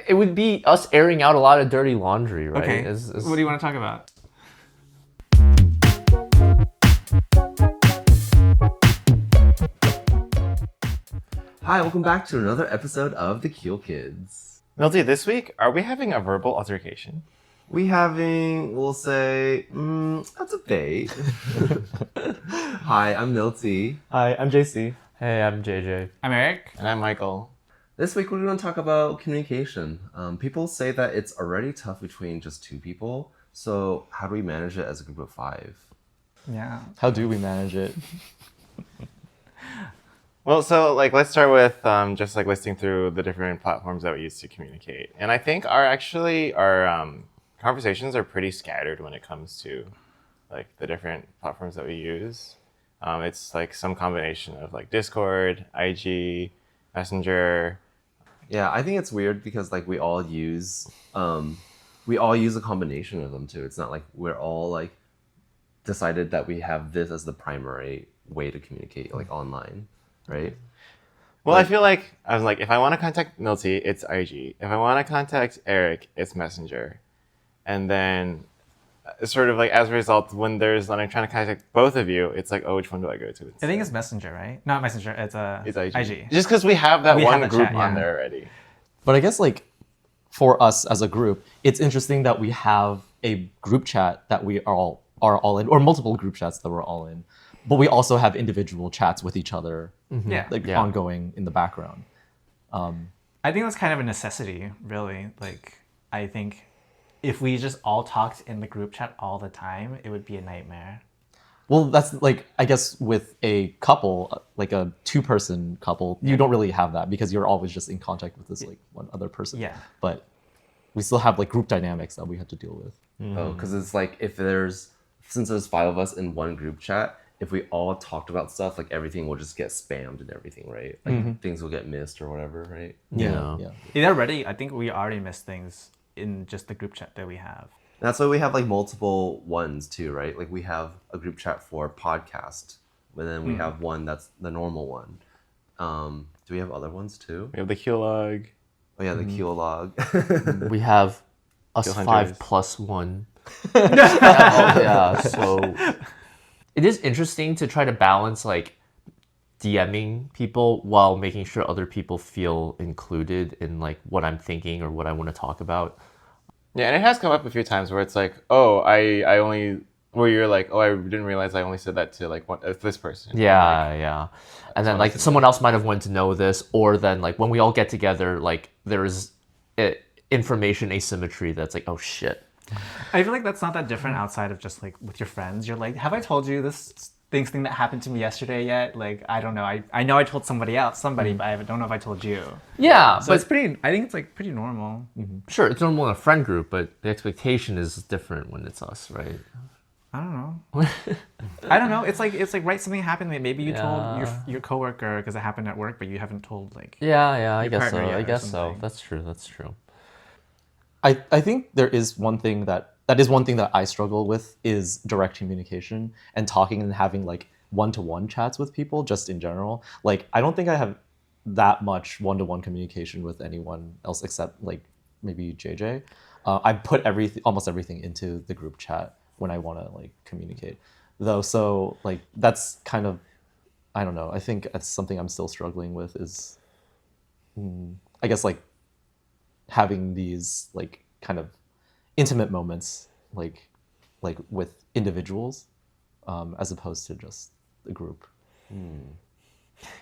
it would be us airing out a lot of dirty laundry, right? Okay. What do you want to talk about? Hi, welcome back to another episode of the Cule Kids. Milty, this week, are we having a verbal altercation? We'll say, a debate. Hi, I'm Milty. Hi, I'm JC. Hey, I'm JJ. I'm Eric. And I'm Michael. This week we're going to talk about communication. People say that it's already tough between just two people, so how do we manage it as a group of five? Yeah. How do we manage it? Well, so let's start with just listing through the different platforms that we use to communicate. And I think our conversations are pretty scattered when it comes to the different platforms that we use. It's some combination of Discord, IG, Messenger. Yeah, I think it's weird because we all use a combination of them too. It's not like we're all decided that we have this as the primary way to communicate online, right? Well, I feel if I want to contact Milty, it's IG. If I want to contact Eric, it's Messenger. And then sort of as a result, when I'm trying to contact both of you, it's oh, which one do I go to? I think it's Messenger, right? Not Messenger, it's IG. Just because we have that We one have that group chat, on yeah. there already. But I guess for us as a group, it's interesting that we have a group chat that we are all in, or multiple group chats that we're all in. But we also have individual chats with each other, ongoing in the background. I think that's kind of a necessity, really. I think if we just all talked in the group chat all the time, it would be a nightmare. Well, that's I guess with a couple, a two-person couple, you don't really have that because you're always just in contact with this one other person. Yeah. But we still have group dynamics that we have to deal with. Oh, because it's since there's five of us in one group chat, if we all talked about stuff, everything will just get spammed and everything, right? Things will get missed or whatever, right? Yeah. I think we already missed things in just the group chat that we have. And that's why we have multiple ones too, right? We have a group chat for podcast, but then we have one that's the normal one. Do we have other ones too? We have the Cule log. Oh yeah, the Cule log. We have us Cule 5 hunters. plus 1. Yeah, so it is interesting to try to balance DMing people while making sure other people feel included in what I'm thinking or what I want to talk about. Yeah, and it has come up a few times where it's oh, I only, where you're oh, I didn't realize I only said that to this person. Yeah. And then someone else might have wanted to know this, or then when we all get together, there's information asymmetry that's oh shit. I feel that's not that different outside of just with your friends. You're have I told you this thing that happened to me yesterday yet? I don't know. I know I told but I don't know if I told you. Yeah, So but it's pretty, I think it's pretty normal. sure, it's normal in a friend group, but the expectation is different when it's us, right? I don't know. I don't know. It's right, something happened that maybe you told your coworker because it happened at work, but you haven't told Yeah, I your guess so. partner yet I or guess so. something. That's true. I think there is one thing that I struggle with is direct communication and talking and having one-to-one chats with people just in general. I don't think I have that much one-to-one communication with anyone else except maybe JJ. I put almost everything into the group chat when I want to communicate though. So that's kind of, I don't know. I think that's something I'm still struggling with is I guess having these kind of intimate moments with individuals as opposed to just the group.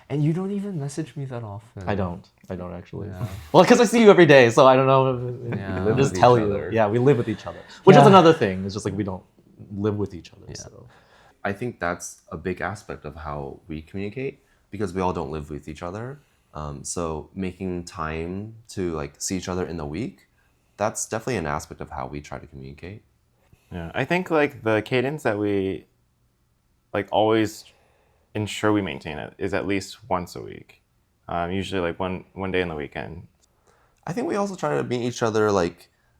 And you don't even message me that often. I don't actually. Yeah. Well, because I see you every day, so I don't know. Yeah. I'll just with tell each you. other. Yeah, we live with each other, which is Yeah. another thing. It's just we don't live with each other. Yeah. So I think that's a big aspect of how we communicate because we all don't live with each other. So making time to see each other in the week, that's definitely an aspect of how we try to communicate. Yeah, I think the cadence that we always ensure we maintain it is at least once a week. Usually one day in the weekend. I think we also try to meet each other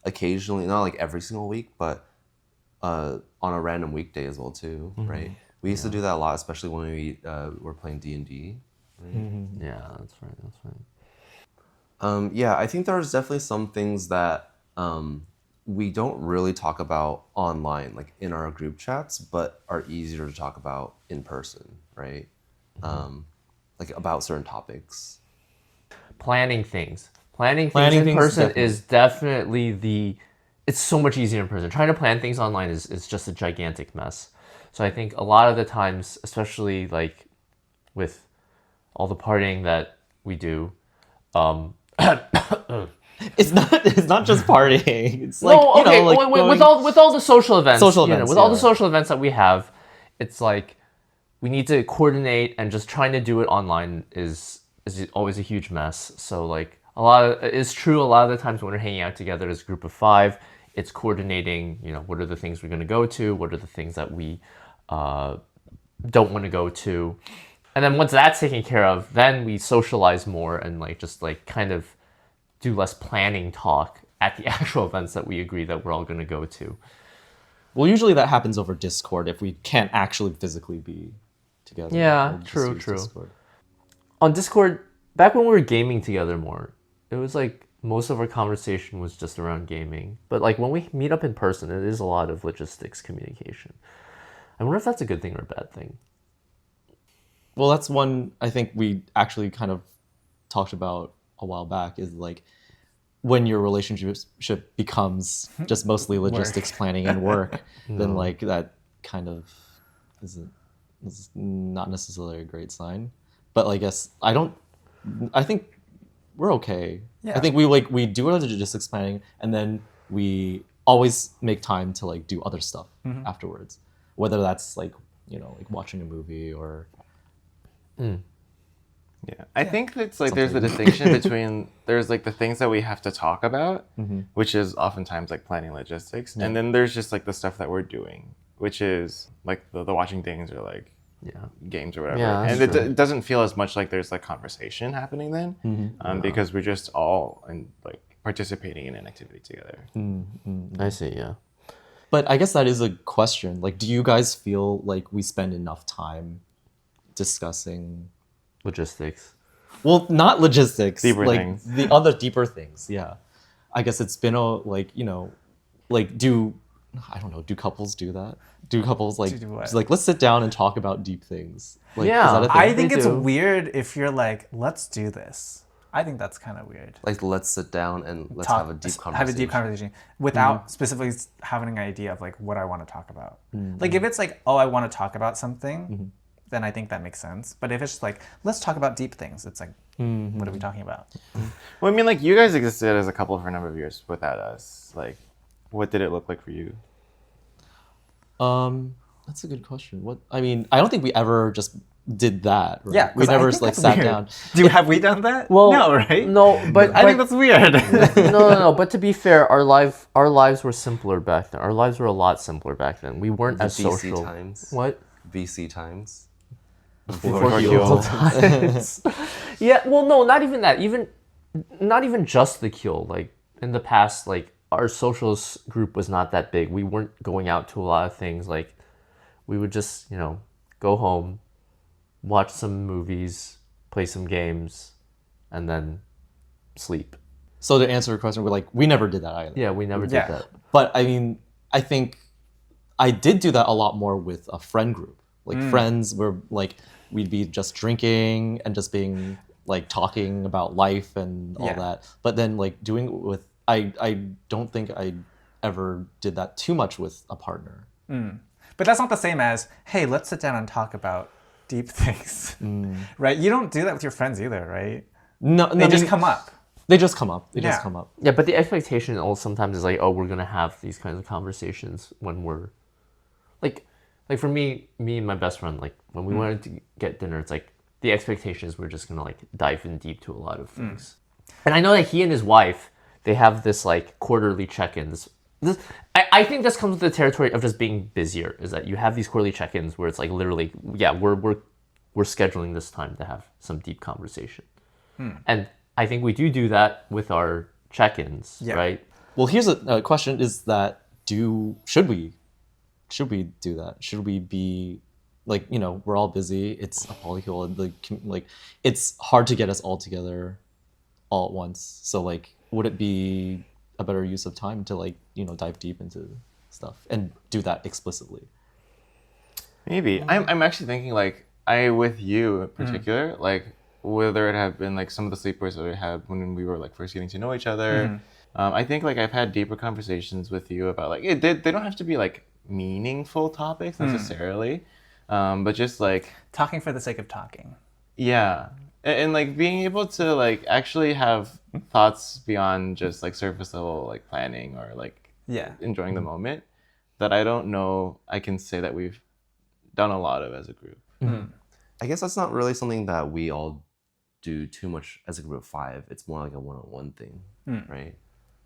occasionally, not every single week, but on a random weekday as well too, right? We used to do that a lot, especially when we were playing D&D. Right? Yeah, that's right. Yeah, I think there's definitely some things that we don't really talk about online, like in our group chats, but are easier to talk about in person, right? Like about certain topics. Planning things. Planning Planning things in things, person definitely. is definitely it's so much easier in person. Trying to plan things online is just a gigantic mess. So I think a lot of the times, especially like with all the partying that we do, It's not just partying. It's like no, okay, like with all the social events, Social you know, events, with all the yeah. social events that we have, it's like we need to coordinate, and just trying to do it online is always a huge mess. So like it's true a lot of the times when we're hanging out together as a group of 5, it's coordinating, you know, what are the things we're going to go to, what are the things that we don't want to go to. And then once that's taken care of, then we socialize more and like just like kind of do less planning talk at the actual events that we agree that we're all going to go to. Well, usually that happens over Discord if we can't actually physically be together. Yeah, We'll just true, use true. Discord. On Discord, back when we were gaming together more, it was like most of our conversation was just around gaming. But like when we meet up in person, it is a lot of logistics communication. I wonder if that's a good thing or a bad thing. Well, that's one I think we actually kind of talked about a while back, is like when your relationship becomes just mostly logistics planning and work, then like that kind of is not necessarily a great sign. But I guess I think we're okay. Yeah. I think we do our logistics planning, and then we always make time to like do other stuff afterwards, whether that's like like watching a movie or Yeah, I think it's like there's a distinction between there's like the things that we have to talk about, which is oftentimes like planning logistics, and then there's just like the stuff that we're doing, which is like the watching things or like games or whatever. Yeah, and that's it doesn't feel as much like there's like conversation happening then, because we're just all like participating in an activity together. I see, yeah. But I guess that is a question. Like, do you guys feel like we spend enough time discussing? Logistics. Well, not logistics. Deeper like things. the other deeper things. Yeah, I guess it's been a like do couples do that? Do couples like Do what? just, like let's sit down and talk about deep things? Like, Yeah, is that a thing? I think They it's do. weird if you're like, let's do this. I think that's kind of weird. Like, let's sit down and let's have a deep conversation. Have a deep conversation without specifically having an idea of like what I want to talk about. Like if it's like, oh, I want to talk about something, then I think that makes sense. But if it's just like, let's talk about deep things, it's like, what are we talking about? Well, I mean, like you guys existed as a couple for a number of years without us. Like, what did it look like for you? That's a good question. What I mean, I don't think we ever just did that. Right? Yeah, we 'cause I never think like that's sat weird. down. Have we done that? Well, no, right? No, but I think that's weird. no. But to be fair, our lives were simpler back then. Our lives were a lot simpler back then. We weren't The as BC social. times. What? BC times. Before Cule. times. Yeah. Well, no, not even that. Not even just the Cule. Like in the past, like our socials group was not that big. We weren't going out to a lot of things. Like we would just go home, watch some movies, play some games, and then sleep. So to answer your question, we never did that either. Yeah, we never did Yeah. that. But I mean, I think I did do that a lot more with a friend group. Like friends were like we'd be just drinking and just being like talking about life and all Yeah. that. But then like doing it with I don't think I ever did that too much with a partner. But that's not the same as, hey, let's sit down and talk about deep things, right? You don't do that with your friends either, right? No, They just come up. They just come up. They Yeah. just come up. Yeah, but the expectation also sometimes is like, oh, we're gonna have these kinds of conversations when we're like for me and my best friend, like when we wanted to get dinner, it's like the expectation is we're just gonna like dive in deep to a lot of things. And I know that he and his wife, they have this like quarterly check-ins. I think this comes with the territory of just being busier, is that you have these quarterly check-ins where it's like literally, yeah, we're scheduling this time to have some deep conversation. And I think we do that with our check-ins, Yeah. right? Well, here's a question: is that should we do that? Should we be like we're all busy? It's a polycule, like it's hard to get us all together. all at once. So like, would it be a better use of time to like, dive deep into stuff and do that explicitly? Maybe. I'm actually thinking like with you in particular, like whether it have been like some of the sleepovers that we had when we were like first getting to know each other. I think like I've had deeper conversations with you about like they don't have to be like meaningful topics necessarily, but just like Talking for the sake of talking. yeah, and like being able to like actually have thoughts beyond just like surface level like planning or like Yeah. enjoying the moment that I don't know I can say that we've done a lot of as a group. I guess that's not really something that we all do too much as a group of 5. It's more like a one-on-one thing, right?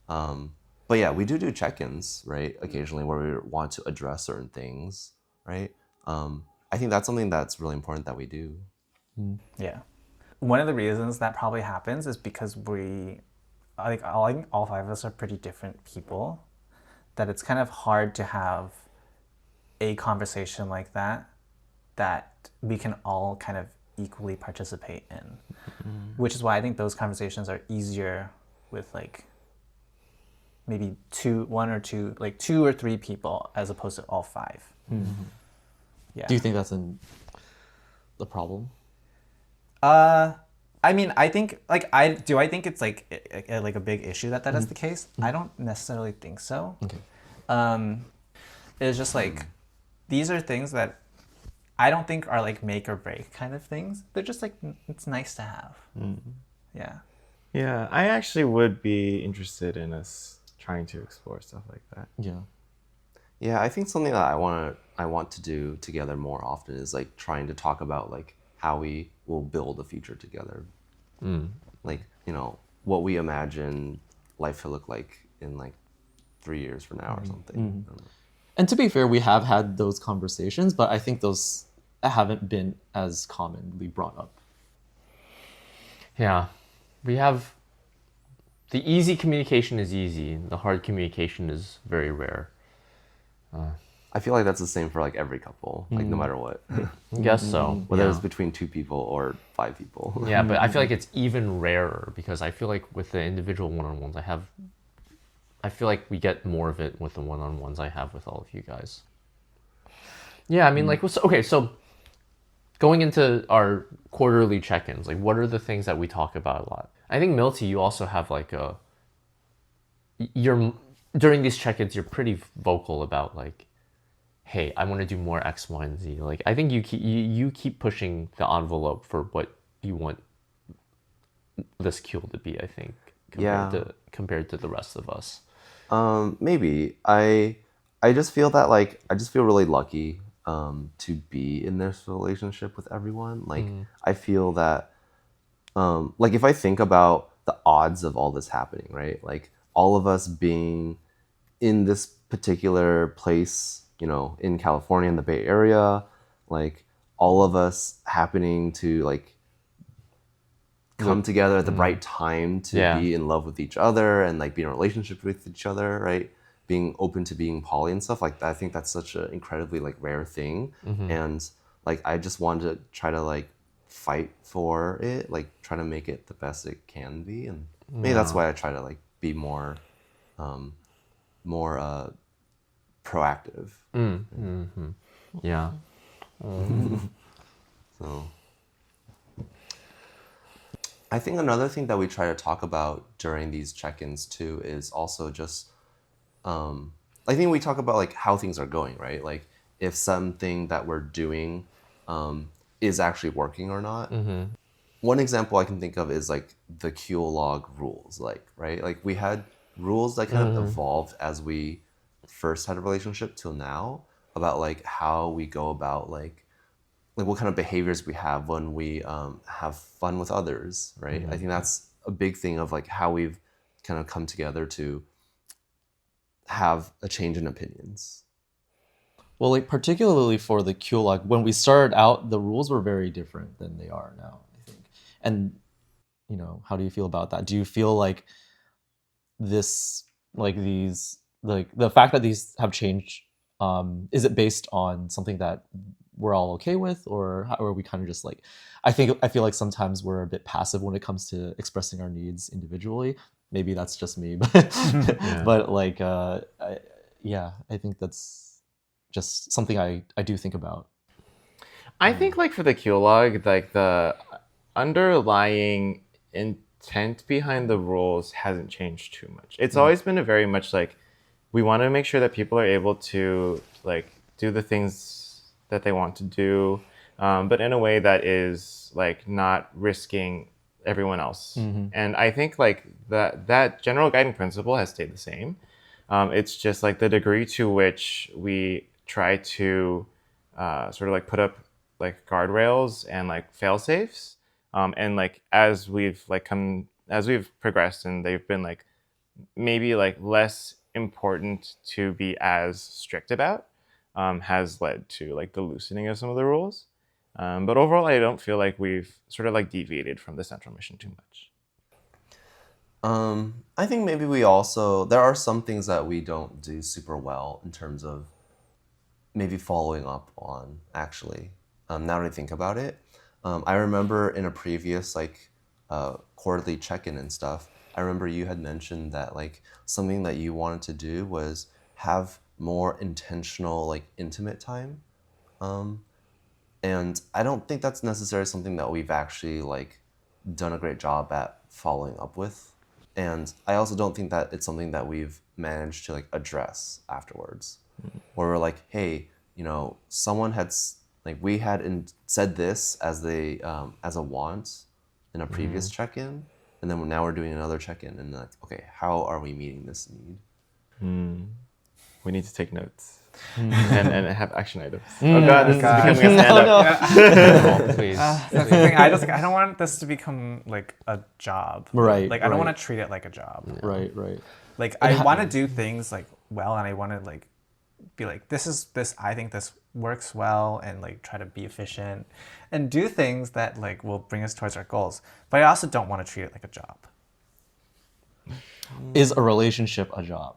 But yeah, we do check-ins, right? Occasionally where we want to address certain things, right? I think that's something that's really important that we do. Yeah. One of the reasons that probably happens is because I think all 5 of us are pretty different people, that it's kind of hard to have a conversation like that we can all kind of equally participate in. Which is why I think those conversations are easier with like maybe 2 or 3 people as opposed to all 5. Yeah. Do you think that's the problem? I mean, I think like I think it's like a big issue that is the case. I don't necessarily think so. Okay. It's just like these are things that I don't think are like make or break kind of things. They're just like it's nice to have. Yeah. Yeah, I actually would be interested in us trying to explore stuff like that. Yeah. Yeah, I think something that I want to do together more often is like trying to talk about like how we will build a future together. Like, what we imagine life to look like in like 3 years from now or something. I don't know. And to be fair, we have had those conversations, but I think those haven't been as commonly brought up. Yeah. We have the easy communication is easy. The hard communication is very rare. I feel like that's the same for like every couple, like no matter what. I guess so. Whether yeah. it's between 2 people or 5 people. Yeah, but I feel like it's even rarer because I feel like with the individual one-on-ones I feel like we get more of it with the one-on-ones I have with all of you guys. Yeah, I mean, like, so going into our quarterly check-ins, like, what are the things that we talk about a lot? I think, Milty, you also have like during these check-ins, you're pretty vocal about like, hey, I want to do more X, Y, and Z. Like, I think you keep pushing the envelope for what you want this Cule to be, I think, compared to the rest of us. Maybe. I just feel that like I just feel really lucky to be in this relationship with everyone. Like I feel that like if I think about the odds of all this happening, right? Like all of us being in this particular place, in California, in the Bay Area, like all of us happening to like come together at the right time to be in love with each other and like be in a relationship with each other, right? Being open to being poly and stuff like that. I think that's such an incredibly like rare thing. And like I just wanted to try to like fight for it, like try to make it the best it can be. And maybe that's why I try to like be more proactive. Yeah. So I think another thing that we try to talk about during these check-ins too is also just I think we talk about like how things are going, right? Like if something that we're doing is actually working or not. One example I can think of is like the Cule log rules, like, right? Like we had rules that kind of evolved as we first had a relationship till now about like how we go about like what kind of behaviors we have when we have fun with others, right? I think that's a big thing of like how we've kind of come together to have a change in opinions. Well, like particularly for the Cule log, when we started out, the rules were very different than they are now, I think. And how do you feel about that? Do you feel like this, like these, like the fact that these have changed, is it based on something that we're all okay with, or how are we kind of just like, I feel like sometimes we're a bit passive when it comes to expressing our needs individually. Maybe that's just me, but like I think that's just something I do think about. I think like for the Cule log, like the underlying intent behind the rules hasn't changed too much. It's always been a very much like, we want to make sure that people are able to like do the things that they want to do, but in a way that is like not risking everyone else. And I think like that general guiding principle has stayed the same. It's just like the degree to which we try to sort of like put up like guardrails and like fail safes, and like as we've progressed and they've been like maybe like less important to be as strict about, has led to like the loosening of some of the rules. But overall, I don't feel like we've sort of like deviated from the central mission too much. I think maybe there are some things that we don't do super well in terms of maybe following up on, actually. Now that I think about it, I remember in a previous like quarterly check-in and stuff, I remember you had mentioned that like something that you wanted to do was have more intentional like intimate time. And I don't think that's necessarily something that we've actually like done a great job at following up with. And I also don't think that it's something that we've managed to like address afterwards. Where we're like, hey, someone had we had said this as a want in a previous check-in, and then now we're doing another check-in, and like, okay, how are we meeting this need? We need to take notes and have action items. Oh God, this is becoming a stand-up. Oh, please. That's the thing. I don't want this to become like a job. Right, Like I don't right. want to treat it like a job. Right. Like I want to do things like well, and I want to like be like, this. I think this works well, and like try to be efficient, and do things that like will bring us towards our goals. But I also don't want to treat it like a job. Is a relationship a job?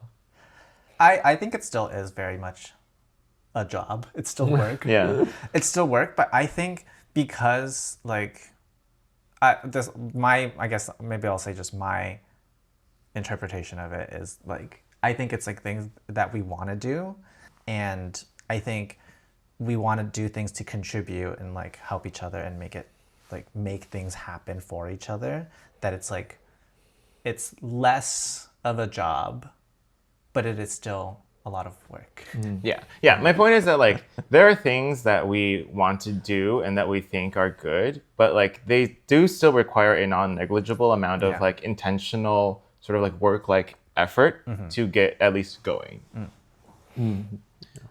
I think it still is very much a job. It's still work. Yeah. It's still work, but I think because like I guess maybe I'll say just my interpretation of it is like, I think it's like things that we want to do, and I think we want to do things to contribute and like help each other and make things happen for each other, that it's like it's less of a job, but it is still a lot of work. Yeah. My point is that like there are things that we want to do and that we think are good, but like they do still require a non-negligible amount of like intentional sort of like work like effort to get at least going.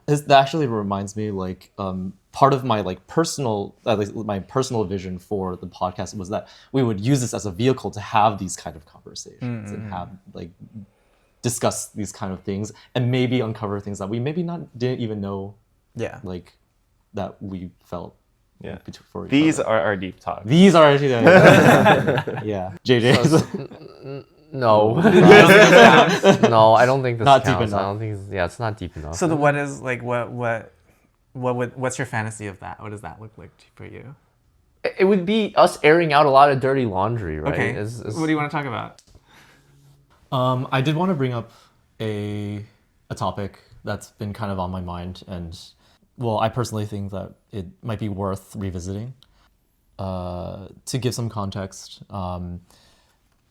That actually reminds me, like, part of my like personal vision for the podcast was that we would use this as a vehicle to have these kind of conversations and have like discuss these kind of things and maybe uncover things that we maybe didn't even know, like that we felt. Yeah. For These are our deep talks. These are actually yeah. JJ. No. No, I don't think this Not counts. deep enough. I don't think it's not deep enough. So what's your fantasy of that? What does that look like for you? It would be us airing out a lot of dirty laundry, right? Okay. What do you want to talk about? I did want to bring up a topic that's been kind of on my mind, and well, I personally think that it might be worth revisiting. To give some context,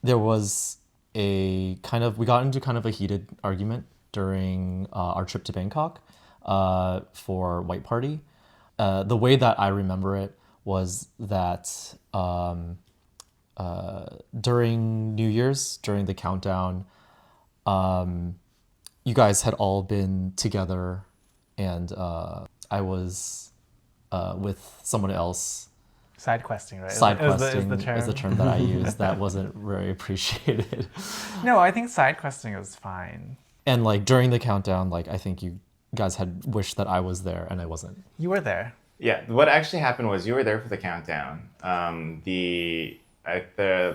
there was we got into kind of a heated argument during our trip to Bangkok for White Party. The way that I remember it was that during New Year's, during the countdown, you guys had all been together, and I was with someone else. Side questing, right? Side questing is the term that I used that wasn't very appreciated. No, I think side questing is fine. And like during the countdown, like I think you guys had wished that I was there and I wasn't. You were there. Yeah, what actually happened was you were there for the countdown. The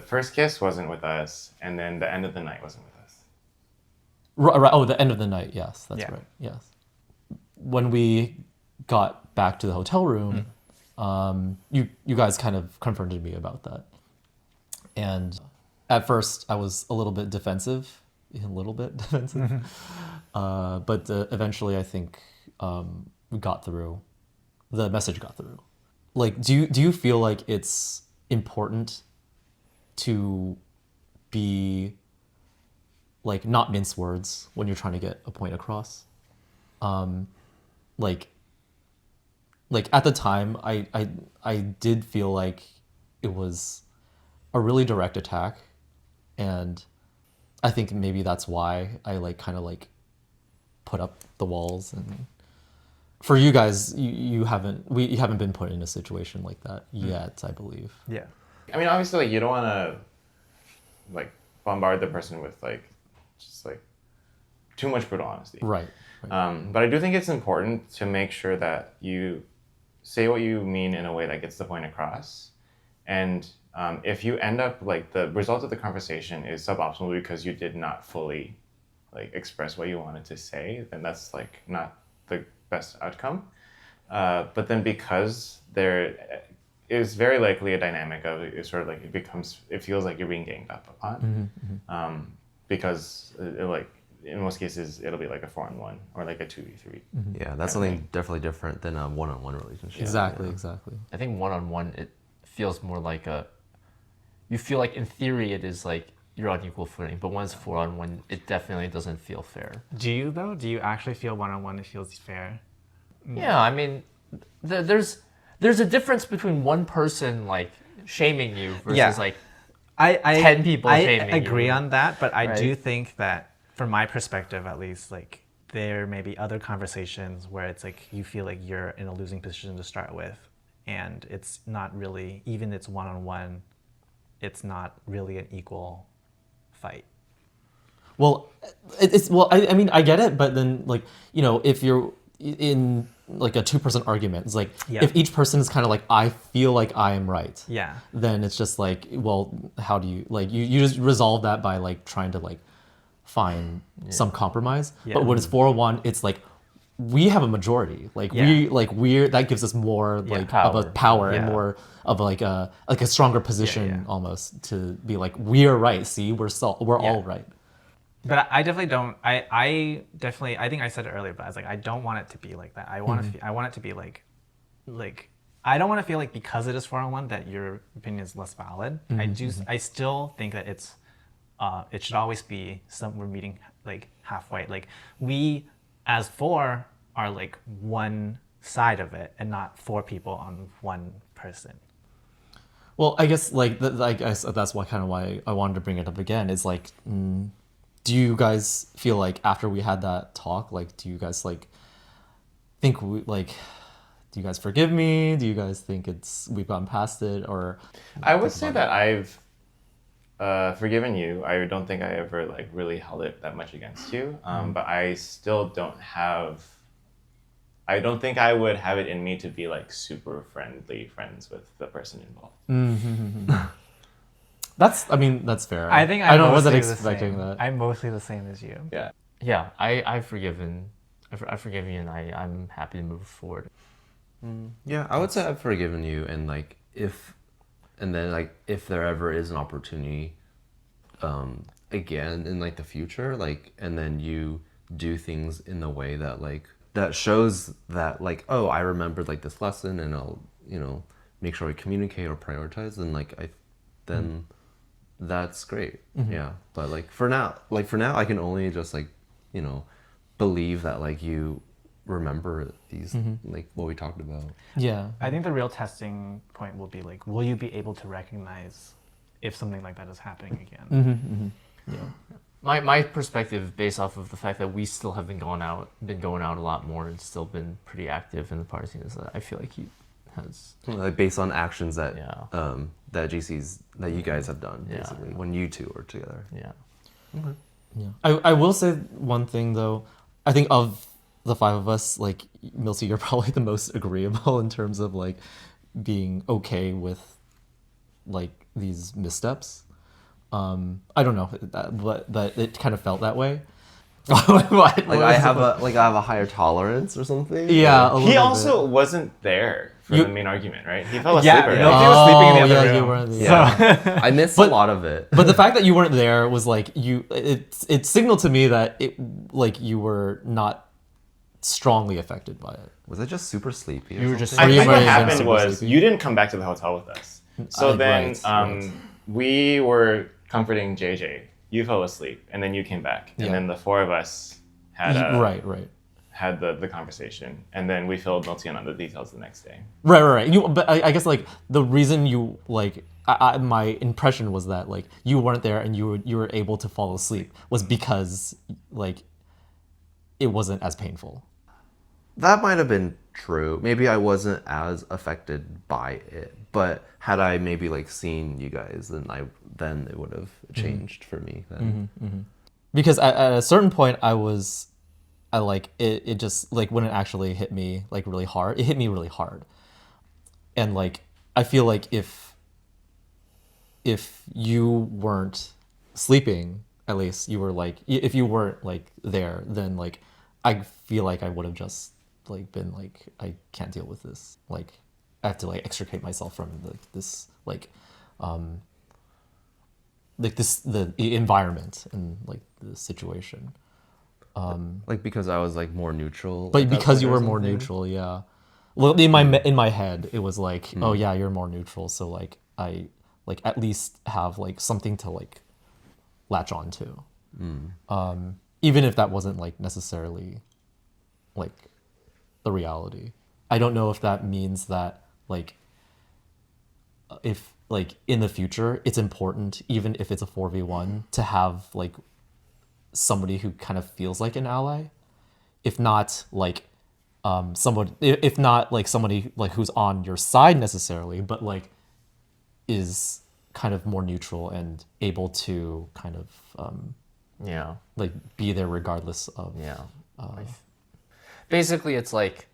first kiss wasn't with us, and then the end of the night wasn't with us. Right. Oh, the end of the night. Yes, that's Yeah. right. Yes. When we got back to the hotel room, you guys kind of confronted me about that. And at first, I was a little bit defensive, but eventually, I think we got through. The message got through. Like, do you feel like it's important to be like not mince words when you're trying to get a point across? Like at the time, I did feel like it was a really direct attack, and I think maybe that's why I like kind of like put up the walls. And for you guys, you haven't been put in a situation like that yet, I believe. Yeah. I mean, obviously, like, you don't want to like bombard the person with like just like too much brutal honesty. Right. But I do think it's important to make sure that you say what you mean in a way that gets the point across. And if you end up like the result of the conversation is suboptimal because you did not fully like express what you wanted to say, then that's like not the best outcome. But then because there is very likely a dynamic of it sort of like it feels like you're being ganged up upon. Because like in most cases it'll be like a 4-on-1 or like a 2v3. Yeah, that's something definitely different than a one-on-one relationship. Exactly. Yeah. Exactly. I think one-on-one, it feels more like you feel like in theory it is like you're on equal footing, but when it's 4-on-1, it definitely doesn't feel fair. Do you though? Do you actually feel one-on-one it feels fair? Yeah, I mean, there's a difference between one person like shaming you versus like I 10 people shaming you. I agree on that, but I Right. do think that from my perspective at least, like there may be other conversations where it's like you feel like you're in a losing position to start with, and it's not really, even it's one-on-one, it's not really an equal fight. Well, I mean, I get it, but then like, you know, if you're in like a 2-person argument, it's like if each person is kind of like, I feel like I am right. Yeah. Then it's just like, well, how do you like you just resolve that by like trying to like find some compromise. Yeah. But when it's 4-1, it's like we have a majority. Like we're that gives us more like of a power and more of like a stronger position almost to be like, we're right. See, we're all right. But I definitely don't. I definitely. I think I said it earlier, but I was like, I don't want it to be like that. I want to. I want it to be like I don't want to feel like because it is 4-on-1 that your opinion is less valid. I still think that it's. It should always be we're meeting like halfway. Like we, as 4, are like one side of it, and not 4 people on one person. Well, I guess like that's why I wanted to bring it up again. Is like. Do you guys feel like after we had that talk, like, do you guys like think do you guys forgive me? Do you guys think we've gone past it? Or I would say that I've forgiven you. I don't think I ever like really held it that much against you. But I still don't have. I don't think I would have it in me to be like super friends with the person involved. That's fair. I think I don't mostly wasn't expecting that. I'm mostly the same as you. Yeah. Yeah, I've forgiven you, and I'm happy to move forward. Yeah, I would say I've forgiven you, and like if there ever is an opportunity, again in like the future, like, and then you do things in the way that like that shows that like, oh, I remembered like this lesson, and I'll make sure we communicate or prioritize, and like then that's great. Yeah, but like for now I can only just like believe that like you remember these like what we talked about. Yeah. I think the real testing point will be like, will you be able to recognize if something like that is happening again? Yeah. My perspective, based off of the fact that we still have been going out a lot more and still been pretty active in the party scene, is that I feel like he has Like based on actions that Yeah. that that you guys have done basically when you two are together. yeah. Yeah. I will say one thing though. I think of the 5 of us, like Milty, you're probably the most agreeable in terms of like being okay with like these missteps. I don't know, but it kind of felt that way. What? Like I have a higher tolerance or something. Yeah, a He little also wasn't there for You- the main argument, right? He fell asleep Yeah, already. Milty was sleeping in the other yeah, you room. were in the Yeah. I missed a lot of it. But the fact that you weren't there was like it signaled to me that you were not strongly affected by it. Was I just super sleepy? You were just I Were you think what very happened super was sleepy? you didn't come back to the hotel with us. So then right. we were comforting JJ. You fell asleep, and then you came back, and Yeah. then the four of us had Right. had the conversation, and then we filled Milty in on the details the next day. Right. But I guess like the reason you like my impression was that like you weren't there and you were able to fall asleep was because like it wasn't as painful. That might have been true. Maybe I wasn't as affected by it, but had I maybe like seen you guys, then it would have changed for me. Then Because at a certain point it just like when it actually hit me like really hard, it hit me really hard. And like I feel like if you weren't sleeping, at least you were like if you weren't like there, then like I feel like I would have just like been like I can't deal with this. Like I have to like extricate myself from this the environment and like the situation. like because I was like more neutral. But at that because point you or were more something? neutral, yeah. Well, in my head, it was like, oh yeah, you're more neutral, so like I like at least have like something to like latch on to, even if that wasn't like necessarily like the reality. I don't know if that means that like if like in the future it's important, even if it's a 4v1, to have like somebody who kind of feels like an ally, if not like if not like somebody like who's on your side necessarily, but like is kind of more neutral and able to kind of Yeah. like be there regardless of Yeah. Basically, it's like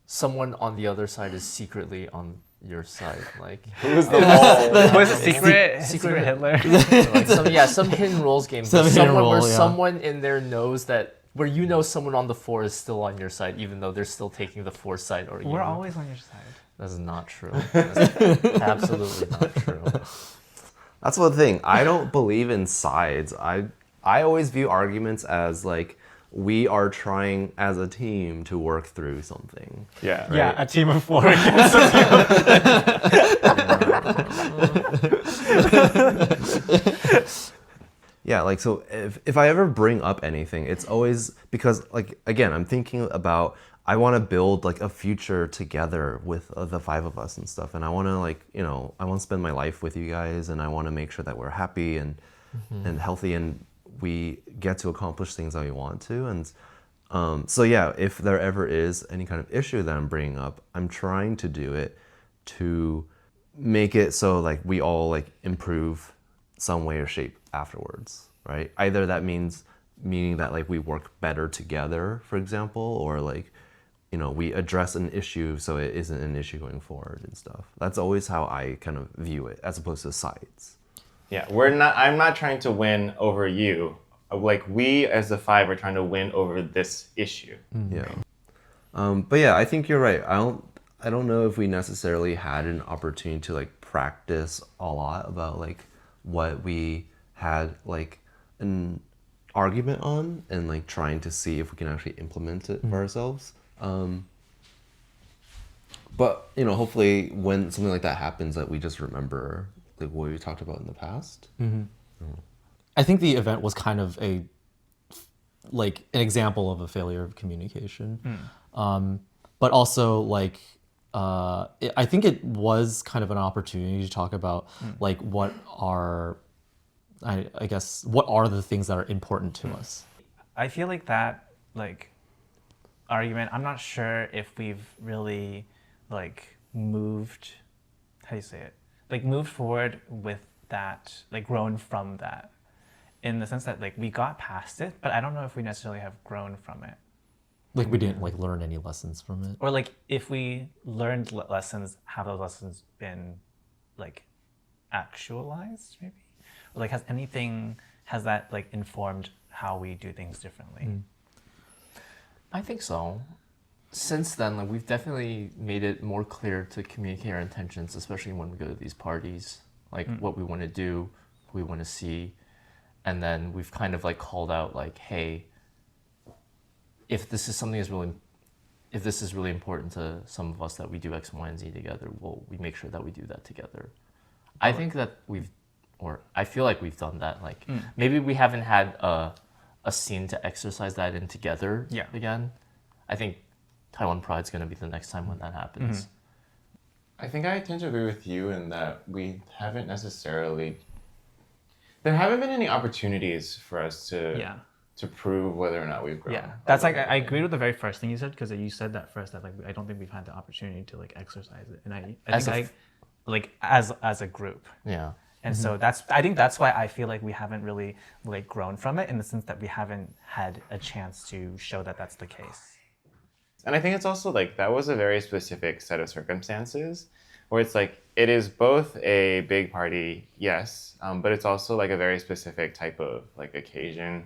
someone on the other side is secretly on your side. Like, Was it secret Hitler? like some hidden roles game. Some hidden Someone role, where yeah. someone in there knows that where you know someone on the 4 is still on your side, even though they're still taking the 4 side. Or We're always on your side. That's not true. That's absolutely not true. That's one thing. I don't believe in sides. I always view arguments as like we are trying as a team to work through something. Yeah. Yeah, a team of 4 against a team. Yeah, like so if I ever bring up anything, it's always because like again, I'm thinking about I want to build like a future together with the 5 of us and stuff, and I want to like, you know, I want to spend my life with you guys, and I want to make sure that we're happy and healthy and we get to accomplish things that we want to. And so yeah, if there ever is any kind of issue that I'm bringing up, I'm trying to do it to make it so like we all like improve some way or shape afterwards, right? Either that meaning that like we work better together, for example, or like, you know, we address an issue so it isn't an issue going forward and stuff. That's always how I kind of view it, as opposed to sides. Yeah, I'm not trying to win over you. Like we as the 5 are trying to win over this issue. Yeah. But yeah, I think you're right. I don't know if we necessarily had an opportunity to like practice a lot about like what we had like an argument on and like trying to see if we can actually implement it for ourselves. But you know, hopefully when something like that happens, that we just remember like what we talked about in the past. I think the event was kind of like an example of a failure of communication, but also like I think it was kind of an opportunity to talk about like what are I guess what are the things that are important to us. I feel like that like argument, I'm not sure if we've really like moved, how do you say it? Like moved forward with that, like grown from that, in the sense that like we got past it, but I don't know if we necessarily have grown from it. Like we didn't like learn any lessons from it. Or like if we learned lessons, have those lessons been like actualized maybe? Or like has that like informed how we do things differently. I think so. Since then, like we've definitely made it more clear to communicate our intentions, especially when we go to these parties, like what we want to do, who we want to see, and then we've kind of like called out like, hey, if this is really important to some of us that we do X, Y, and Z together, we make sure that we do that together. I think that I feel like we've done that. Like maybe we haven't had a scene to exercise that in together again. I think Taiwan Pride's going to be the next time when that happens. I think I tend to agree with you in that we haven't necessarily. There haven't been any opportunities for us to prove whether or not we've grown. Yeah, that's like I agree with the very first thing you said, because you said that first, that like I don't think we've had the opportunity to like exercise it, and I think like as a group. Yeah. And so I think that's why I feel like we haven't really like grown from it, in the sense that we haven't had a chance to show that that's the case. And I think it's also like that was a very specific set of circumstances where it's like it is both a big party, yes, but it's also like a very specific type of like occasion.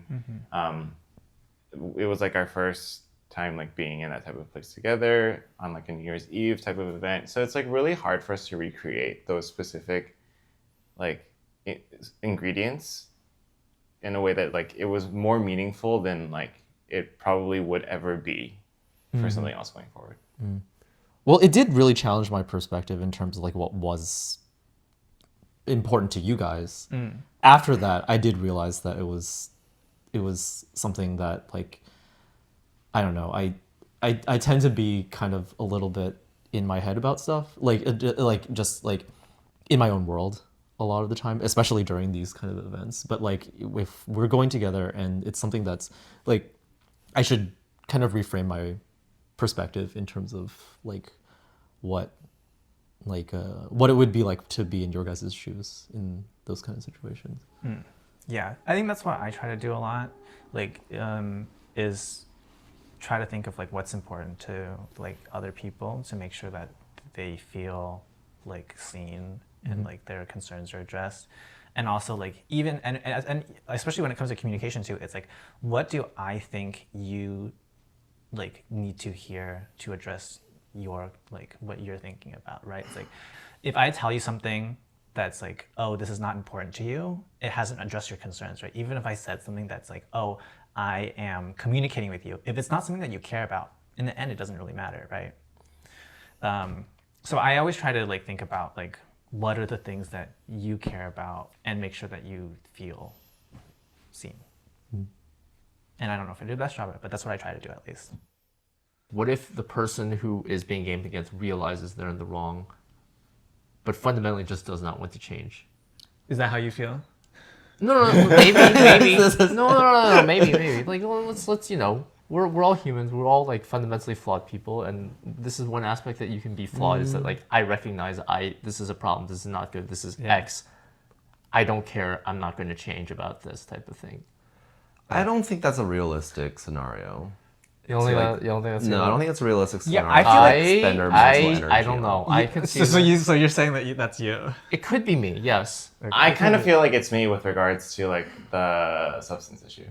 It was like our first time like being in that type of place together on like a New Year's Eve type of event. So it's like really hard for us to recreate those specific like ingredients in a way that like it was more meaningful than like it probably would ever be for something else going forward. Well, it did really challenge my perspective in terms of like what was important to you guys. After that, I did realize that it was something that like I don't know. I tend to be kind of a little bit in my head about stuff, like just like in my own world a lot of the time, especially during these kind of events. But like if we're going together and it's something that's like I should kind of reframe my perspective in terms of like what it would be like to be in your guys' shoes in those kind of situations. Yeah, I think that's what I try to do a lot, like is try to think of like what's important to like other people, to make sure that they feel like seen and like their concerns are addressed. And also like even and especially when it comes to communication too, it's like, what do I think you like need to hear to address your like what you're thinking about, right? It's like if I tell you something that's like, oh, this is not important to you, it hasn't addressed your concerns, right? Even if I said something that's like, oh, I am communicating with you, if it's not something that you care about, in the end it doesn't really matter, right? So I always try to like think about like what are the things that you care about and make sure that you feel seen. And I don't know if I do the best job of it, but that's what I try to do at least. What if the person who is being gamed against realizes they're in the wrong, but fundamentally just does not want to change? Is that how you feel? No, maybe. No, maybe. Like, well, let's we're all humans. We're all like fundamentally flawed people, and this is one aspect that you can be flawed is that like I recognize this is a problem. This is not good. This is X. I don't care. I'm not going to change about this type of thing. I don't think that's a realistic scenario. You don't think that's No, I don't think it's a realistic scenario. I feel like spend our mental energy I don't on. know. I can see So you're saying that that's you? it could be me. Yes. I kind of feel like it's me with regards to like the substance issue.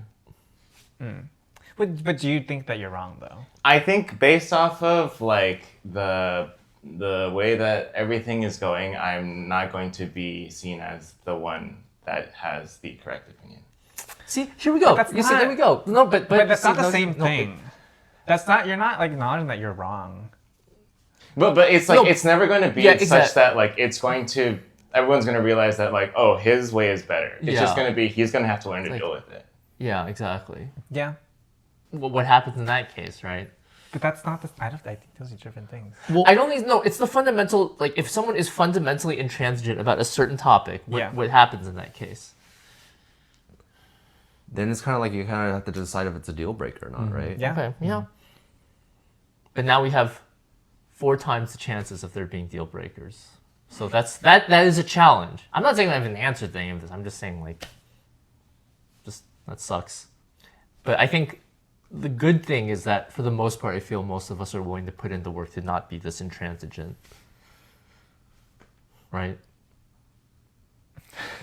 But do you think that you're wrong though? I think based off of like the way that everything is going, I'm not going to be seen as the one that has the correct opinion. See, here we go. That's You see, not- there we go. No, but that's see, not the no, same no, thing. That's not. You're not like acknowledging that you're wrong. But it's like No. it's never going to be Yeah, such exact- that like it's going to everyone's going to realize that like, oh, his way is better. It's just Yeah. going to be he's going to have to learn to like- deal with it. Yeah, exactly. Yeah, What happens in that case, right? but that's not the. I think those are different things. I don't think no. It's the fundamental. Like, if someone is fundamentally intransigent about a certain topic, what happens in that case? Then it's kind of like you kind of have to decide if it's a deal breaker or not, right? Yeah. Okay. Yeah. But now we have 4 times the chances of there being deal breakers. So that is a challenge. I'm not saying I have an answer to any of this. I'm just saying like, just that sucks. But I think the good thing is that for the most part, I feel most of us are willing to put in the work to not be this intransigent. Right?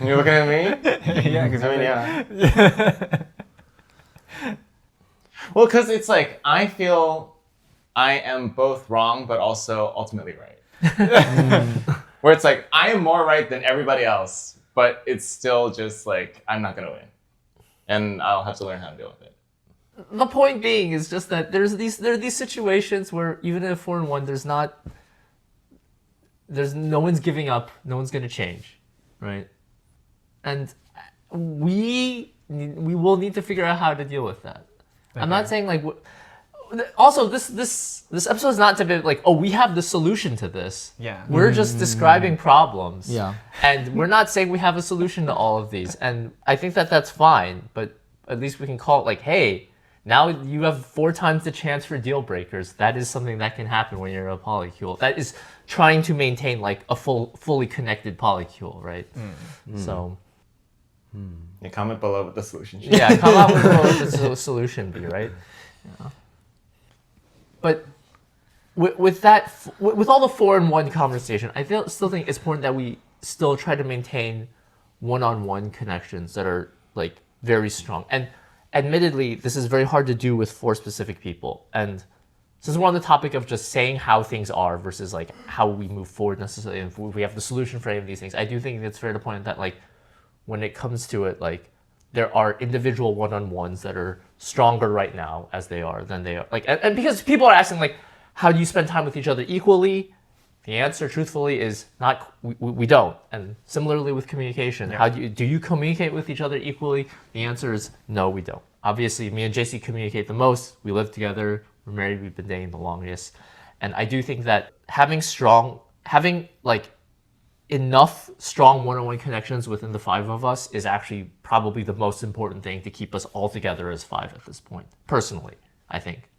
You're looking at me? Yeah, because I mean, yeah. Well, because it's like I feel I am both wrong, but also ultimately right. Where it's like I am more right than everybody else, but it's still just like I'm not gonna win, and I'll have to learn how to deal with it. The point being is just that there are these situations where even in a 4-1, there's no one's giving up, no one's gonna change, right? And we will need to figure out how to deal with that. Okay. I'm not saying like. Also, this episode is not to be like, oh, we have the solution to this. Yeah. We're just describing problems. Yeah. And we're not saying we have a solution to all of these. And I think that that's fine, but at least we can call it like, hey, now you have 4 times the chance for deal breakers. That is something that can happen when you're a polycule. That is trying to maintain like a fully connected polycule, right? So. You comment below with the solution. Yeah, come out with what the solution be, right? Yeah. But with all the 4-1 conversation, I still think it's important that we still try to maintain one-on-one connections that are like very strong. And admittedly, this is very hard to do with 4 specific people. And since we're on the topic of just saying how things are versus like how we move forward necessarily, and if we have the solution for any of these things, I do think it's fair to point out that like when it comes to it, like there are individual one-on-ones that are stronger right now as they are than they are. Like, and because people are asking like, how do you spend time with each other equally? The answer, truthfully, is not. We don't. And similarly with communication, how do you communicate with each other equally? The answer is no, we don't. Obviously, me and JC communicate the most. We live together. We're married. We've been dating the longest. And I do think that having like enough strong one-on-one connections within the 5 of us is actually probably the most important thing to keep us all together as 5 at this point. Personally, I think.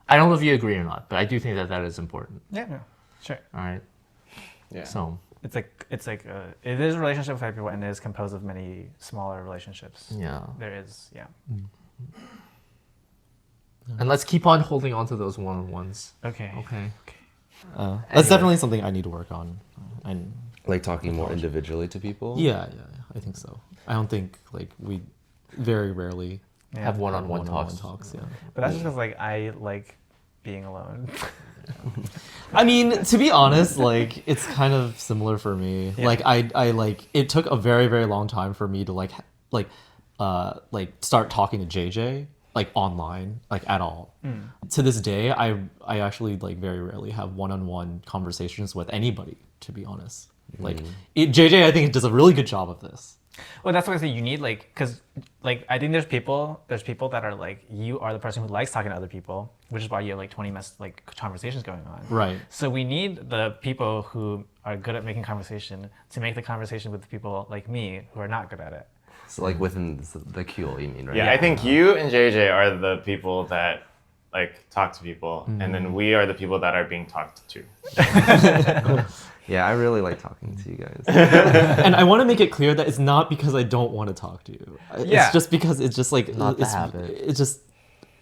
I don't know if you agree or not, but I do think that that is important. Yeah, sure. All right. Yeah. So it is a relationship with 5 people, and it is composed of many smaller relationships. yeah, There is, yeah. and let's keep on holding on to those one-on-ones. Okay. Okay. That's definitely something I need to work on. Like talking more individually to people. Yeah, I think so. I don't think like we very rarely Have one-on-one talks. Yeah. But that's just because like I like being alone. I mean, to be honest, like it's kind of similar for me. Yeah. Like I like it took a very very long time for me to like start talking to JJ like online like at all. To this day, I actually like very rarely have one-on-one conversations with anybody. To be honest, like JJ, I think does a really good job of this. Well, that's why I say you need like, because like I think there's people that are like, you are the person who likes talking to other people, which is why you have like 20 conversations going on. Right. So we need the people who are good at making conversation to make the conversation with the people like me who are not good at it. So like within the Cule, you mean, right? Yeah, I think you and JJ are the people that like talk to people, and then we are the people that are being talked to. Yeah, I really like talking to you guys. And I want to make it clear that it's not because I don't want to talk to you. Yeah. It's just because it's just like Not the it's, habit. It's just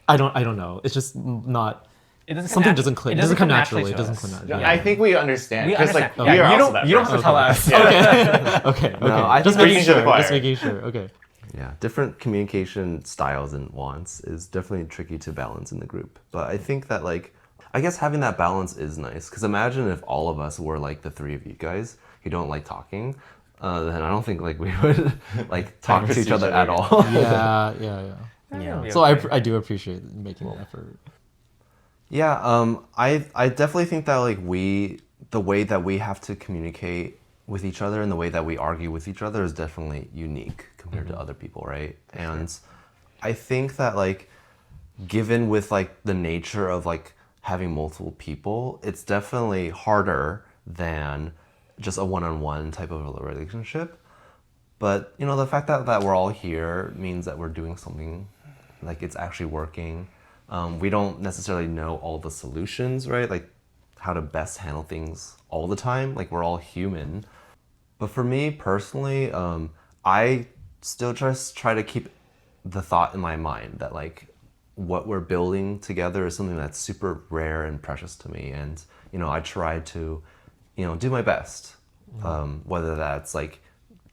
I don't know. It's just not. It doesn't Something come doesn't click. It It doesn't come naturally. to It doesn't us. come naturally. Yeah, Yeah. I think we understand We because understand. like Yeah, we are you also don't that you don't have to person. tell us. Okay. Okay. No, I just think making preaching to the sure. choir. Just making sure. Okay. Yeah, different communication styles and wants is definitely tricky to balance in the group. But I think that like, I guess having that balance is nice. Because imagine if all of us were like the 3 of you guys who don't like talking, then I don't think like we would like talk to each other at all. Yeah. So I do appreciate making an effort. Yeah, I definitely think that like the way that we have to communicate with each other and the way that we argue with each other is definitely unique compared to other people, right? And I think that like given with like the nature of like having multiple people, it's definitely harder than just a one-on-one type of a relationship. But you know, the fact that we're all here means that we're doing something, like it's actually working. We don't necessarily know all the solutions, right? Like how to best handle things all the time. Like we're all human. But for me personally, I still just try to keep the thought in my mind that like what we're building together is something that's super rare and precious to me. And, you know, I try to, you know, do my best. Whether that's like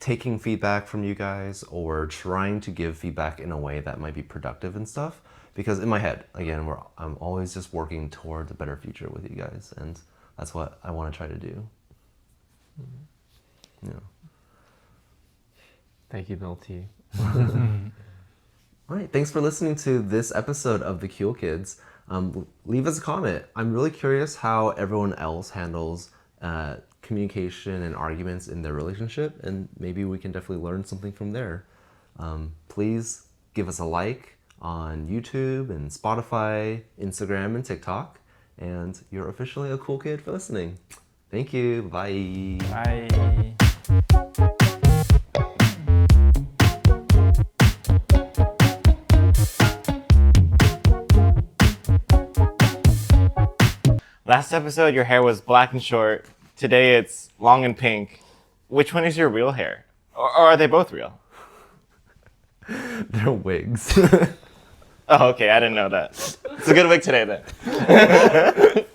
taking feedback from you guys or trying to give feedback in a way that might be productive and stuff. Because in my head, again, I'm always just working towards a better future with you guys, and that's what I want to try to do. Yeah. Thank you, Milty. All right, thanks for listening to this episode of the Cule Kids. Leave us a comment. I'm really curious how everyone else handles communication and arguments in their relationship, and maybe we can definitely learn something from there. Please give us a like on YouTube and Spotify, Instagram, and TikTok. And you're officially a cool kid for listening. Thank you. Bye. Bye. Last episode, your hair was black and short. Today, it's long and pink. Which one is your real hair? Or are they both real? They're wigs. Oh, okay. I didn't know that. It's a good wig today, then.